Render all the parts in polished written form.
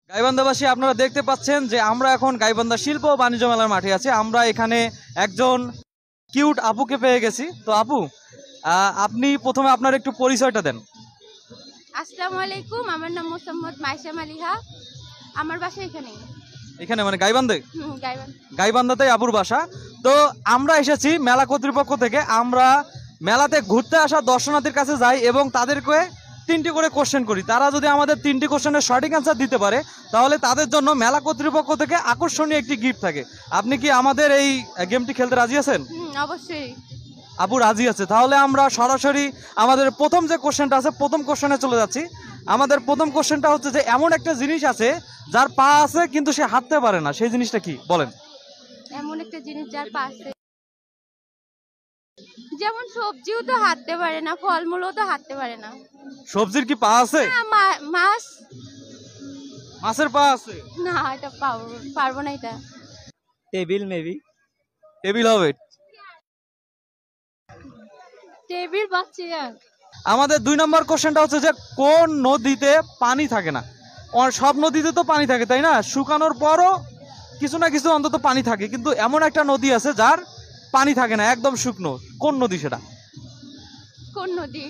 গাইবান্ধাবাসী আপনারা দেখতে পাচ্ছেন যে আমরা এখন গাইবান্ধা শিল্প ও বাণিজ্য মেলার মাঠে আছি। আমরা এখানে একজন কিউট আপুকে পেয়ে গেছি। তো আপু, আপনি প্রথমে আপনার একটু পরিচয়টা দেন। আসসালামু আলাইকুম, আমার নাম মোসাম্মদ মাইশা মালিহা। আমার বাসা এখানেই। এখানে মানে গাইবান্ধে? গাইবান্ধা। গাইবান্ধাতেই আপুর বাসা। তো আমরা এসেছি মেলা কর্তৃপক্ষ থেকে। আমরা মেলাতে ঘুরতে আসা দর্শনার্থীর কাছে যাই এবং তাদেরকে 3টি করে কোশ্চেন করি। তারা যদি আমাদের 3টি কোশ্চেনের সঠিক অ্যান্সার দিতে পারে তাহলে তাদের জন্য মেলা কর্তৃপক্ষ থেকে আকর্ষণীয় একটি গিফট থাকে। আপনি কি আমাদের এই গেমটি খেলতে রাজি আছেন? অবশ্যই। আপু রাজি আছে। তাহলে আমরা সরাসরি আমাদের প্রথম যে কোশ্চেনটা আছে প্রথম কোশ্চেনে চলে যাচ্ছি। আমাদের প্রথম কোশ্চেনটা হচ্ছে যে এমন একটা জিনিস আছে যার পা আছে কিন্তু সে হাঁটতে পারে না, সেই জিনিসটা কি বলেন? এমন একটা জিনিস যার পাশে, যেমন সবজিও তো হাঁটতে পারে না, ফলমূলও তো হাঁটতে পারে না। সবজির কি পা আছে? মাছ। মাছের পা আছে? না, এটা পারবো না। এটা টেবিল, মেবি টেবিল হবে। টেবিল বা চেয়ার। আমাদের 2 নম্বর কোশ্চেনটা হচ্ছে যে কোন নদীতে পানি থাকে না? সব নদীতে তো পানি থাকে, তাই না? শুকানোর পরও কিছু না কিছু অন্তত পানি থাকে, কিন্তু এমন একটা নদী আছে যার পানি থাকে না, একদম শুকনো। কোন নদী সেটা? কোন নদী?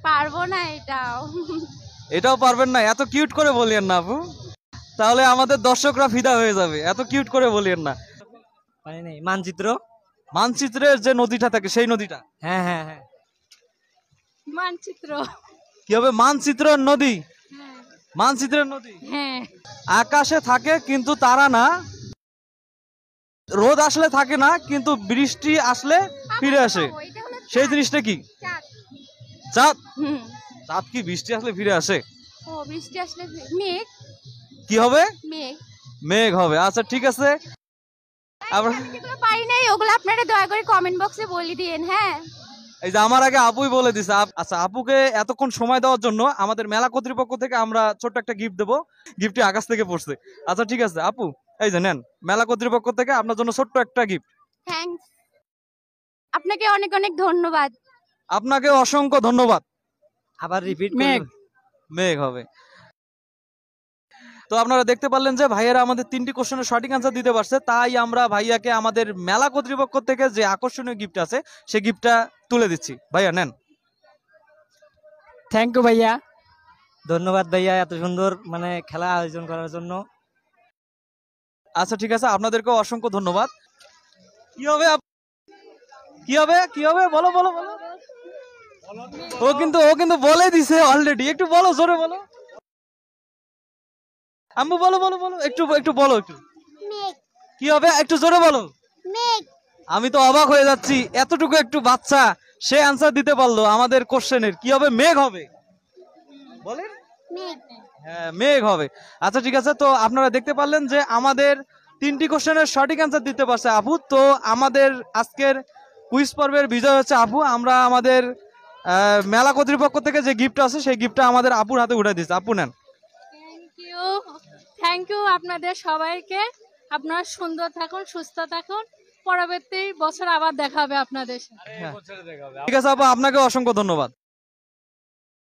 পারবো না এটাও। এটাও পারবেন না? এত কিউট করে বলিয়েন না আপু, তাহলে আমাদের দর্শকরা ফিদা হয়ে যাবে। এত কিউট করে বলিয়েন না। মানে নেই। মানচিত্র। মানচিত্রের যে নদীটা থাকে সেই নদীটা? হ্যাঁ হ্যাঁ হ্যাঁ, মানচিত্র। কি হবে? মানচিত্রের নদী। মানচিত্রের নদী হ্যাঁ। আকাশে থাকে কিন্তু তারা না, রোদ আসলে থাকে না কিন্তু বৃষ্টি আসলে ফিরে আসে, সেই জিনিসটা কি? চাঁদ। চাঁদ কি বৃষ্টি আসলে ফিরে আসে? ও, বৃষ্টি আসলে মেঘ। কি হবে? মেঘ। মেঘ হবে। আচ্ছা ঠিক আছে। আবার যেগুলো পারি নাই ওগুলো আপনারা দয়া করে কমেন্ট বক্সে বলে দিয়েন। হ্যাঁ, এই যে আমার আগে আপুই বলে দিছে। আচ্ছা, আপুকে এতক্ষণ সময় দেওয়ার জন্য আমাদের মেলা কর্তৃপক্ষ থেকে আমরা ছোট্ট একটা গিফট দেবো। গিফটটি আকাশ থেকে পড়ছে। আচ্ছা ঠিক আছে আপু, এই যে নেন, মেলা কর্তৃপক্ষ থেকে আপনার জন্য ছোট্ট একটা গিফট। থ্যাঙ্কস। আপনাকে অনেক অনেক ধন্যবাদ। আপনাকে অসংখ্য ধন্যবাদ। আবার রিপিট। মেঘ। মেঘ হবে। তো আপনারা দেখতে পারলেন যে ভাইয়েরা আমাদের 3টি কোশ্চেনের সঠিক অ্যান্সার দিতে পারছে, তাই আমরা ভাইয়াকে আমাদের মেলা কর্তৃপক্ষ থেকে যে আকর্ষণীয় গিফট আছে সেই গিফটটা তুলে দিচ্ছি। ভাইয়া নেন। থ্যাংক ইউ ভাইয়া। ধন্যবাদ ভাইয়া এত সুন্দর মানে খেলা আয়োজন করার জন্য। আচ্ছা ঠিক আছে, আপনাদেরকেও অসংখ্য ধন্যবাদ। কি হবে কি হবে কি হবে বলো বলো বলো। ও কিন্তু বলে দিছে অলরেডি। একটু বলো, জোরে বলো। আম্মু বলো বলো বলো, একটু একটু বলো একটু। কি হবে একটু জোরে বলো। আমি তো অবাক হয়ে যাচ্ছি, এতটুকু একটু বাচ্চা সে আনসার দিতে পারলো আমাদের কোশ্চেনের। কি হবে? মেঘ হবে। বলেন। হ্যাঁ, মেঘ হবে। আচ্ছা ঠিক আছে, তো আপনারা দেখতে পারলেন যে আমাদের 3টি কোশ্চেনের সঠিক অ্যান্সার দিতে পারছে আপু। তো আমাদের আজকের কুইজ পর্বের বিজয় হচ্ছে আপু। আমরা আমাদের মেলা কর্তৃপক্ষ থেকে যে গিফট আছে সেই গিফটটা আমাদের আপুর হাতে উঠে দিচ্ছে। আপু নেন। থ্যাংক ইউ আপনাদের সবাইকে। আপনারা সুন্দর থাকুন, সুস্থ থাকুন। পরবর্তী বছর আবার দেখা হবে আপনাদের সাথে। ঠিক আছে আপু, আপনাকে অসংখ্য ধন্যবাদ।